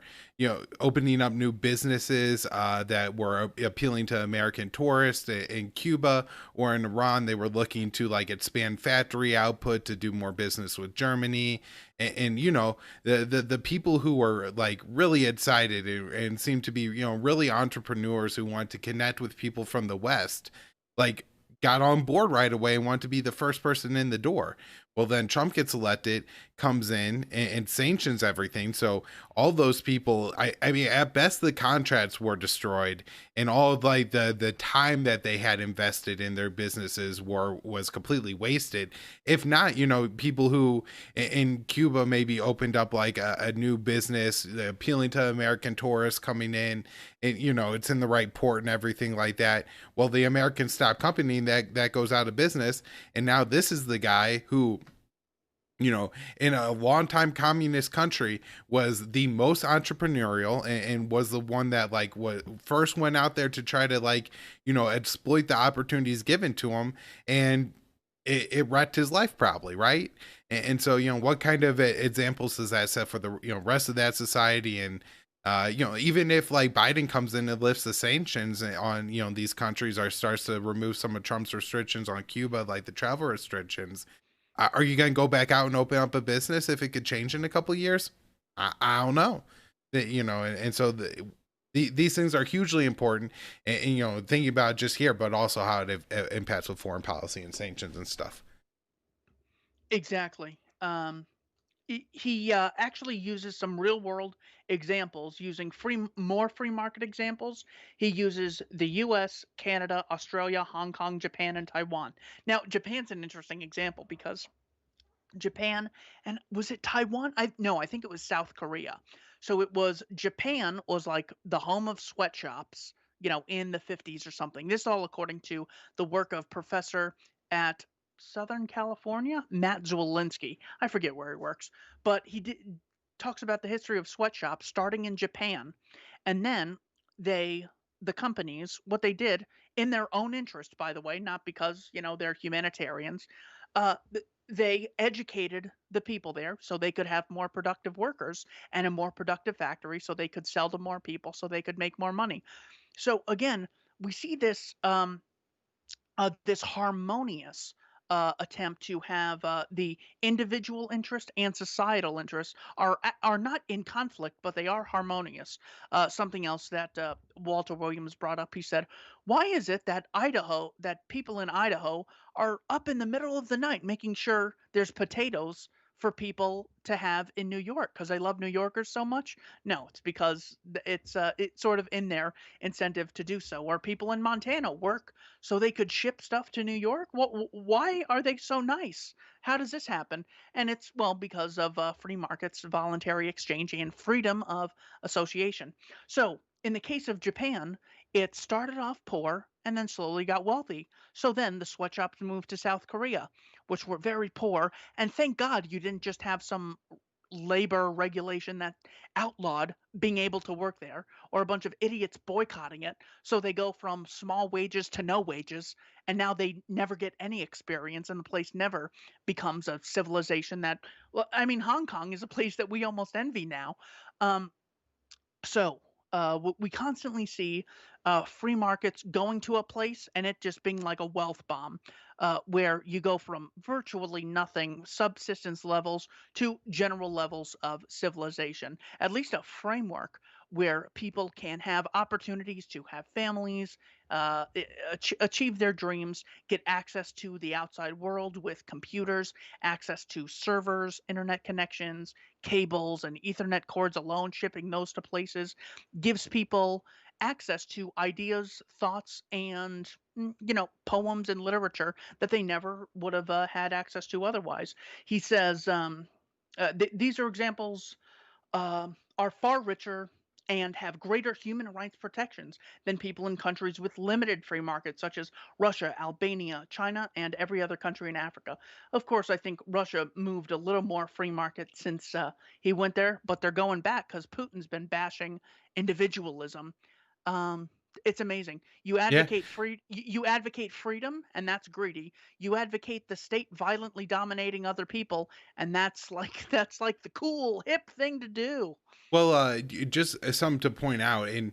opening up new businesses that were appealing to American tourists in Cuba or in Iran. They were looking to like expand factory output to do more business with Germany. And the people who were like really excited and seemed to be really entrepreneurs who want to connect with people from the West, like got on board right away and wanted to be the first person in the door. Well, then Trump gets elected, comes in and sanctions everything. So all those people, I mean, at best the contracts were destroyed, and all of like the time that they had invested in their businesses was completely wasted. If not, people who in Cuba maybe opened up like a new business appealing to American tourists coming in, and it's in the right port and everything like that. Well, the Americans stop company that goes out of business, and now this is the guy who in a longtime communist country, was the most entrepreneurial and was the one that like first went out there to try to like, exploit the opportunities given to him. And it wrecked his life probably. Right. And so, what kind of examples does that set for the, rest of that society? And, even if like Biden comes in and lifts the sanctions on, these countries, or starts to remove some of Trump's restrictions on Cuba, like the travel restrictions, are you going to go back out and open up a business if it could change in a couple of years? I don't know. And so these things are hugely important. And, thinking about just here, but also how it impacts with foreign policy and sanctions and stuff. exactly. He actually uses some real world examples, using more free market examples. He uses the US, Canada, Australia, Hong Kong, Japan, and Taiwan. Now, Japan's an interesting example because Japan, and was it Taiwan? I No, I think it was South Korea. So it was Japan was like the home of sweatshops, in the 50s or something. This all according to the work of professor at Southern California, Matt Zwolinski. I forget where he works, but talks about the history of sweatshops starting in Japan, and then they the companies, what they did in their own interest, by the way, not because they're humanitarians. They educated the people there so they could have more productive workers and a more productive factory so they could sell to more people so they could make more money. So again, we see this harmonious attempt to have the individual interest and societal interest are not in conflict, but they are harmonious. Something else that Walter Williams brought up, he said, "Why is it that people in Idaho are up in the middle of the night making sure there's potatoes for people to have in New York because I love New Yorkers so much? No, it's because it's sort of in their incentive to do so. Or people in Montana work so they could ship stuff to New York. Why are they so nice? How does this happen? And it's, well, because of free markets, voluntary exchange, and freedom of association. So in the case of Japan, it started off poor and then slowly got wealthy. So then the sweatshops moved to South Korea, which were very poor. And thank God you didn't just have some labor regulation that outlawed being able to work there, or a bunch of idiots boycotting it. So they go from small wages to no wages, and now they never get any experience, and the place never becomes a civilization that, well, I mean, Hong Kong is a place that we almost envy now. Um, so we constantly see free markets going to a place and it just being like a wealth bomb, where you go from virtually nothing subsistence levels to general levels of civilization, at least a framework where people can have opportunities to have families, achieve their dreams, get access to the outside world with computers, access to servers, internet connections, cables and Ethernet cords alone, shipping those to places, gives people access to ideas, thoughts, and poems and literature that they never would have had access to otherwise. He says these are examples, are far richer and have greater human rights protections than people in countries with limited free markets, such as Russia, Albania, China, and every other country in Africa. Of course, I think Russia moved a little more free market since he went there, but they're going back because Putin's been bashing individualism. Um, it's amazing. Yeah. You advocate freedom, and that's greedy. You advocate the state violently dominating other people, and that's like that's like the cool hip thing to do. Well, just something to point out, and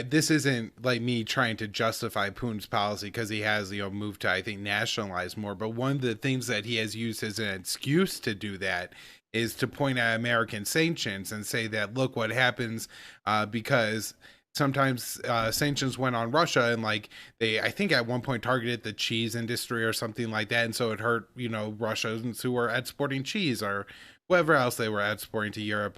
this isn't like me trying to justify Putin's policy because he has, moved to, I think, nationalize more. But one of the things that he has used as an excuse to do that is to point at American sanctions and say that, look what happens, because sometimes sanctions went on Russia, and like they, I think at one point targeted the cheese industry or something like that, and so it hurt, Russians who were exporting cheese or whatever else they were exporting to Europe.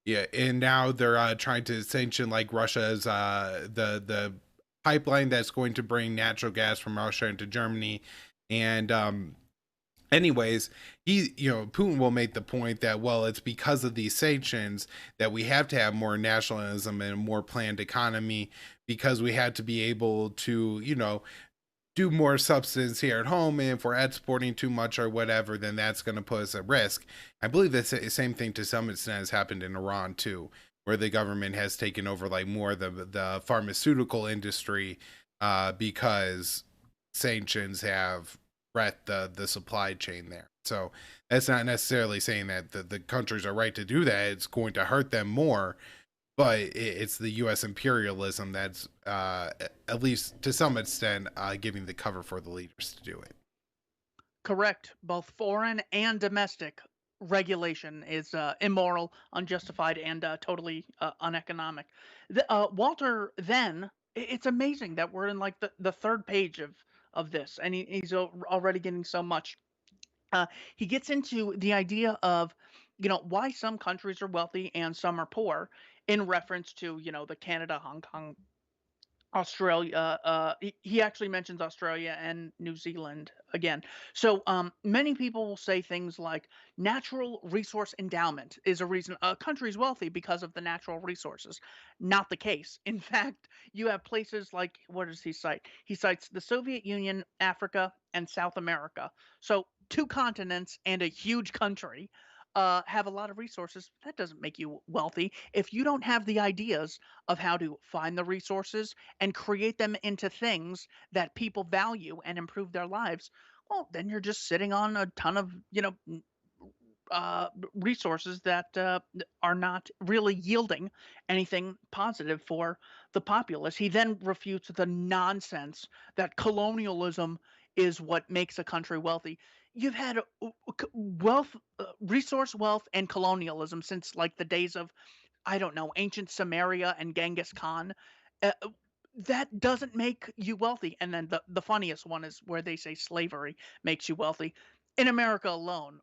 Yeah, and now they're trying to sanction like Russia's the pipeline that's going to bring natural gas from Russia into Germany, and anyways, Putin will make the point that, well, it's because of these sanctions that we have to have more nationalism and a more planned economy, because we had to be able to, do more substance here at home, and if we're exporting too much or whatever, then that's going to put us at risk. I believe the same thing to some extent has happened in Iran too, where the government has taken over like more of the pharmaceutical industry, because sanctions have wrecked the supply chain there. So that's not necessarily saying that the countries are right to do that. It's going to hurt them more, but it's the U.S. imperialism that's, at least to some extent, giving the cover for the leaders to do it. Correct. Both foreign and domestic regulation is immoral, unjustified, and totally uneconomic. Walter then, it's amazing that we're in like the third page of this, and he's already getting so much. He gets into the idea of, why some countries are wealthy and some are poor, in reference to, the Canada, Hong Kong, Australia. He actually mentions Australia and New Zealand again. So many people will say things like natural resource endowment is a reason a country is wealthy because of the natural resources. Not the case. In fact, you have places like, what does he cite? He cites the Soviet Union, Africa, and South America. So two continents and a huge country. Have a lot of resources. That doesn't make you wealthy. If you don't have the ideas of how to find the resources and create them into things that people value and improve their lives, well, then you're just sitting on a ton of, resources that are not really yielding anything positive for the populace. He then refutes the nonsense that colonialism is what makes a country wealthy. You've had wealth, resource wealth, and colonialism since like the days of, I don't know, ancient Samaria and Genghis Khan. Uh, that doesn't make you wealthy. And then the funniest one is where they say slavery makes you wealthy. in America alone,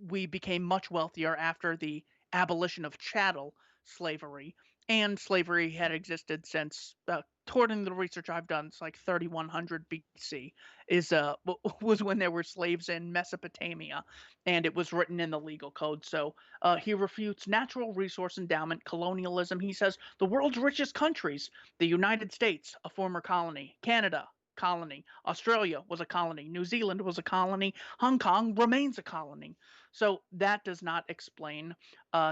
we became much wealthier after the abolition of chattel slavery, and slavery had existed since, according to the research I've done, it's like 3100 BC is was when there were slaves in Mesopotamia, and it was written in the legal code. So he refutes natural resource endowment, colonialism. He says the world's richest countries, the United States, a former colony, Canada, colony. Australia was a colony. New Zealand was a colony. Hong Kong remains a colony. So that does not explain.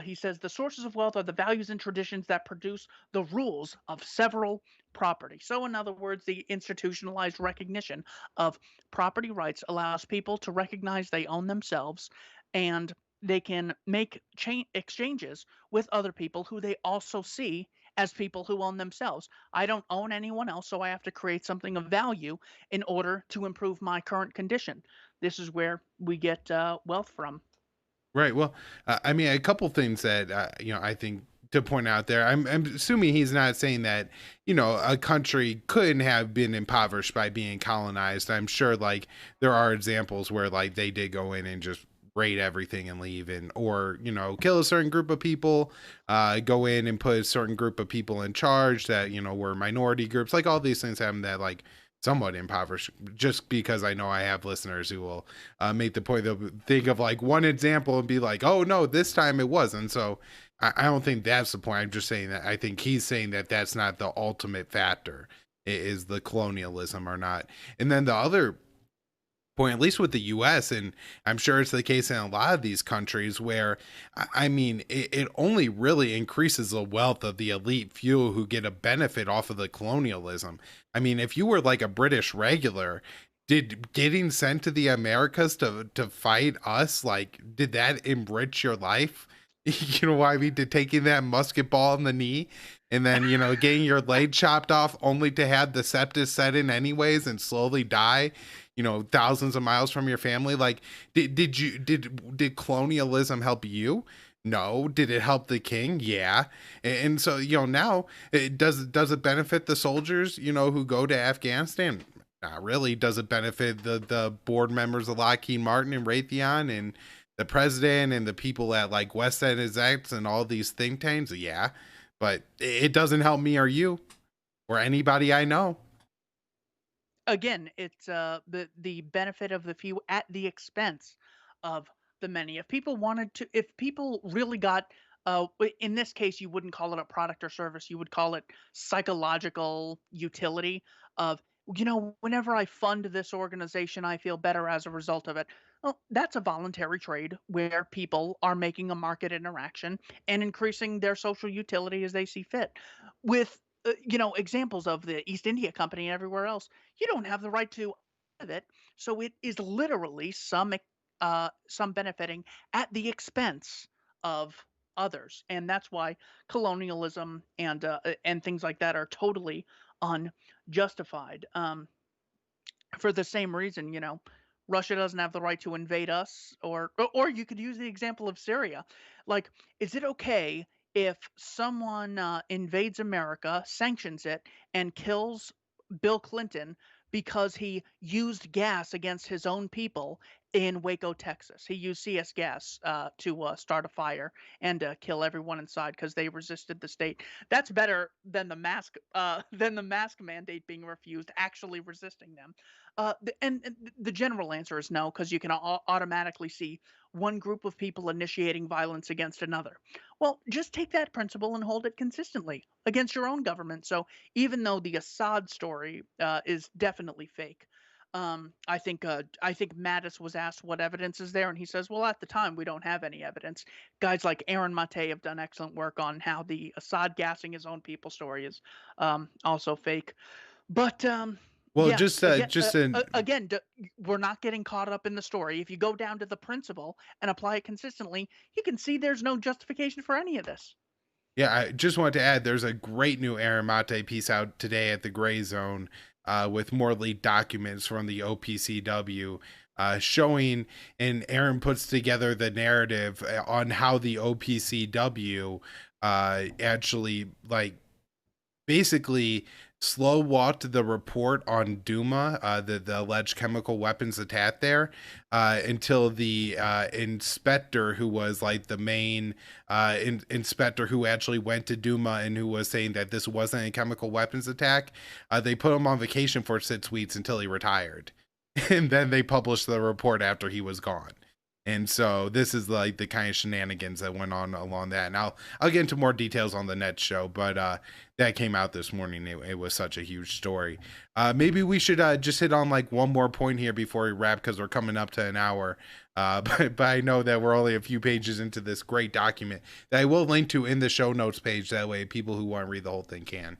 He says the sources of wealth are the values and traditions that produce the rules of several property. So, in other words, the institutionalized recognition of property rights allows people to recognize they own themselves, and they can make exchanges with other people who they also see as people who own themselves. I don't own anyone else, so I have to create something of value in order to improve my current condition. This is where we get wealth from. Right. Well, I mean, a couple things that I think to point out there. I'm assuming he's not saying that a country couldn't have been impoverished by being colonized. I'm sure like there are examples where like they did go in and just raid everything and leave, and or kill a certain group of people, go in and put a certain group of people in charge that were minority groups. Like all these things happen that like somewhat impoverished, just because I know I have listeners who will make the point, they'll think of like one example and be like, oh no, this time it wasn't. So I don't think that's the point. I'm just saying that I think he's saying that that's not the ultimate factor, is the colonialism or not. And then the other point, at least with the US, and I'm sure it's the case in a lot of these countries, where I mean it only really increases the wealth of the elite few who get a benefit off of the colonialism. I mean, if you were like a British regular, did getting sent to the Americas to fight us, like, did that enrich your life? You know what I mean? To taking that musket ball in the knee and then getting your leg chopped off only to have the sepsis set in anyways and slowly die thousands of miles from your family. Like, did colonialism help you? No. Did it help the king? Yeah. And so now it does it benefit the soldiers who go to Afghanistan? Not really. Does it benefit the board members of Lockheed Martin and Raytheon and the president and the people at like West End Execs and all these think tanks? Yeah, but it doesn't help me or you or anybody I know. Again, it's the benefit of the few at the expense of the many. If people really got, in this case, you wouldn't call it a product or service, you would call it psychological utility of, whenever I fund this organization, I feel better as a result of it. Well, that's a voluntary trade where people are making a market interaction and increasing their social utility as they see fit. With examples of the East India Company and everywhere else, you don't have the right to have it. So it is literally some benefiting at the expense of others, and that's why colonialism and things like that are totally unjustified. For the same reason, Russia doesn't have the right to invade us, or you could use the example of Syria. Like, is it okay if someone invades America, sanctions it, and kills Bill Clinton because he used gas against his own people in Waco, Texas? He used CS gas to start a fire and kill everyone inside because they resisted the state. That's better than the mask mandate being refused, actually resisting them. And the general answer is no, because you can automatically see one group of people initiating violence against another. Well, just take that principle and hold it consistently against your own government. So even though the Assad story is definitely fake, I think Mattis was asked what evidence is there, and he says, "Well, at the time, we don't have any evidence." Guys like Aaron Mate have done excellent work on how the Assad gassing his own people story is also fake. But Well, yeah, just again, we're not getting caught up in the story. If you go down to the principle and apply it consistently, you can see there's no justification for any of this. yeah, I just wanted to add there's a great new Aaron Mate piece out today at the Gray Zone, with more leaked documents from the OPCW, showing, and Aaron puts together the narrative on how the OPCW actually, like, basically slow walked the report on Duma, the alleged chemical weapons attack there, until the inspector, who was like the main inspector who actually went to Duma and who was saying that this wasn't a chemical weapons attack, they put him on vacation for 6 weeks until he retired. And then they published the report after he was gone. And so this is like the kind of shenanigans that went on along that. And I'll get into more details on the next show, but that came out this morning. It was such a huge story. Maybe we should just hit on like one more point here before we wrap, because we're coming up to an hour. But I know that we're only a few pages into this great document that I will link to in the show notes page. That way people who want to read the whole thing can.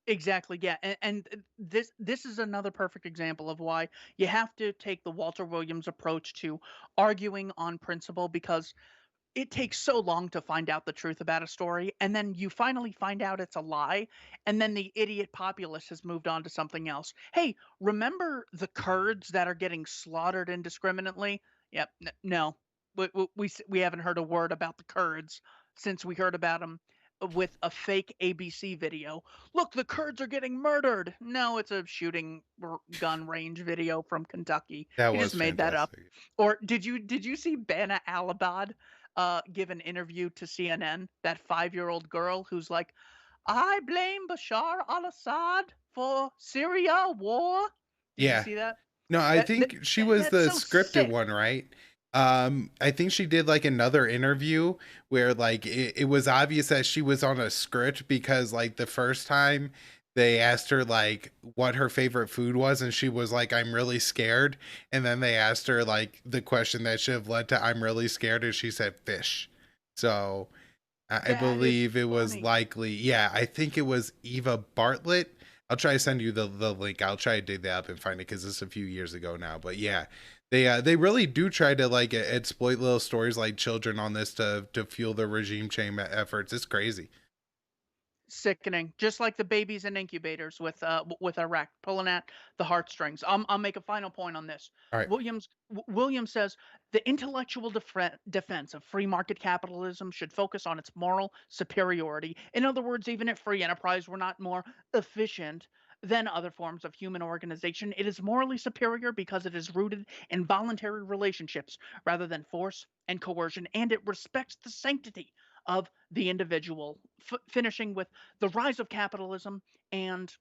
Exactly, yeah, and this is another perfect example of why you have to take the Walter Williams approach to arguing on principle, because it takes so long to find out the truth about a story, and then you finally find out it's a lie, and then the idiot populace has moved on to something else. Hey, remember the Kurds that are getting slaughtered indiscriminately? Yep, no, we haven't heard a word about the Kurds since we heard about them with a fake ABC video. Look, the Kurds are getting murdered. No, it's a shooting gun range video from Kentucky. That He just was made that up. fantastic. Or did you see Bana Alabad give an interview to CNN? That 5-year-old girl who's like, "I blame Bashar al-Assad for Syria war." Did you Yeah. see that? No, I think she was That's the so scripted sick. one, right? I think she did like another interview where like it was obvious that she was on a script, because like the first time they asked her like what her favorite food was, and she was like, "I'm really scared." And then they asked her like the question that should have led to "I'm really scared," and she said fish. So I That is believe it was funny. likely, yeah, I think it was Eva Bartlett. I'll try to send you the link. I'll try to dig that up and find it, because it's a few years ago now. But yeah, they really do try to like exploit little stories like children on this to fuel their regime change efforts. It's crazy. Sickening, just like the babies in incubators with Iraq, pulling at the heartstrings. I'll make a final point on this. All right. Williams says the intellectual defense of free market capitalism should focus on its moral superiority. In other words, even if free enterprise were not more efficient than other forms of human organization, it is morally superior because it is rooted in voluntary relationships rather than force and coercion, and it respects the sanctity of the individual. Finishing with the rise of capitalism and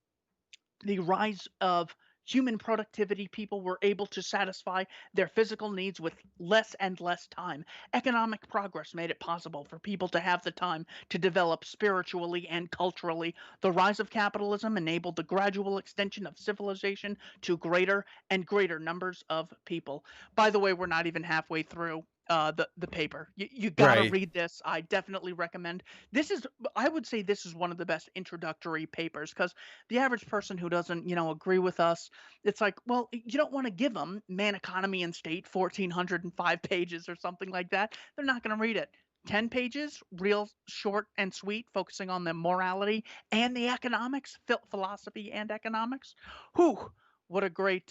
the rise of human productivity, people were able to satisfy their physical needs with less and less time. Economic progress made it possible for people to have the time to develop spiritually and culturally. The rise of capitalism enabled the gradual extension of civilization to greater and greater numbers of people. By the way, we're not even halfway through the paper. You got to Right. read this. I definitely recommend. This is, I would say, this is one of the best introductory papers, because the average person who doesn't, agree with us, it's like, well, you don't want to give them Man, Economy, and State, 1,405 pages or something like that. They're not going to read it. 10 pages, real short and sweet, focusing on the morality and the economics, philosophy and economics. Whew, what a great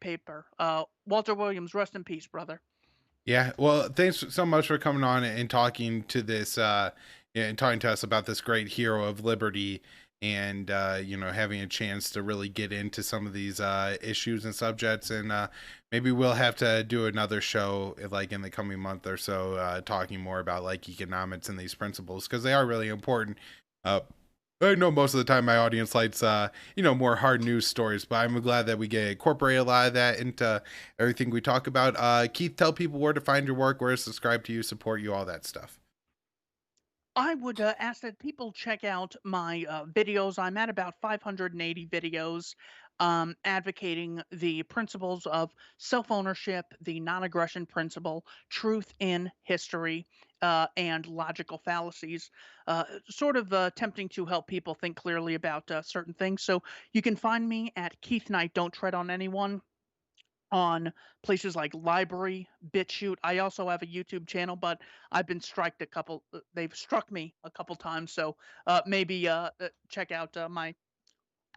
paper. Walter Williams, rest in peace, brother. Yeah. Well, thanks so much for coming on and talking to this and talking to us about this great hero of liberty, and having a chance to really get into some of these issues and subjects. And maybe we'll have to do another show like in the coming month or so, talking more about like economics and these principles, because they are really important. I know most of the time my audience likes, more hard news stories, but I'm glad that we get incorporate a lot of that into everything we talk about. Keith, tell people where to find your work, where to subscribe to you, support you, all that stuff. I would ask that people check out my videos. I'm at about 580 videos, advocating the principles of self ownership, the non aggression principle, truth in history, and logical fallacies, sort of attempting to help people think clearly about certain things. So you can find me at Keith Knight, Don't Tread on Anyone, on places like Library, BitChute. I also have a YouTube channel, but I've been striked a couple. They've struck me a couple times, so maybe check out my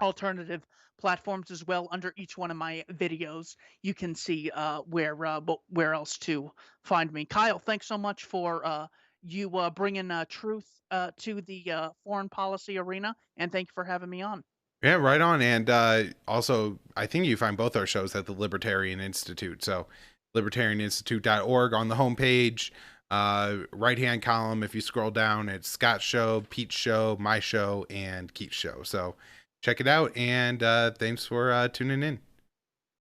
alternative platforms as well. Under each one of my videos, you can see where else to find me. Kyle, thanks so much for you bringing truth to the foreign policy arena. And thank you for having me on. Yeah, right on. And also, I think you find both our shows at the Libertarian Institute. So, libertarianinstitute.org on the homepage, right hand column. If you scroll down, it's Scott's show, Pete's show, my show, and Keith's show. So, check it out. And thanks for tuning in.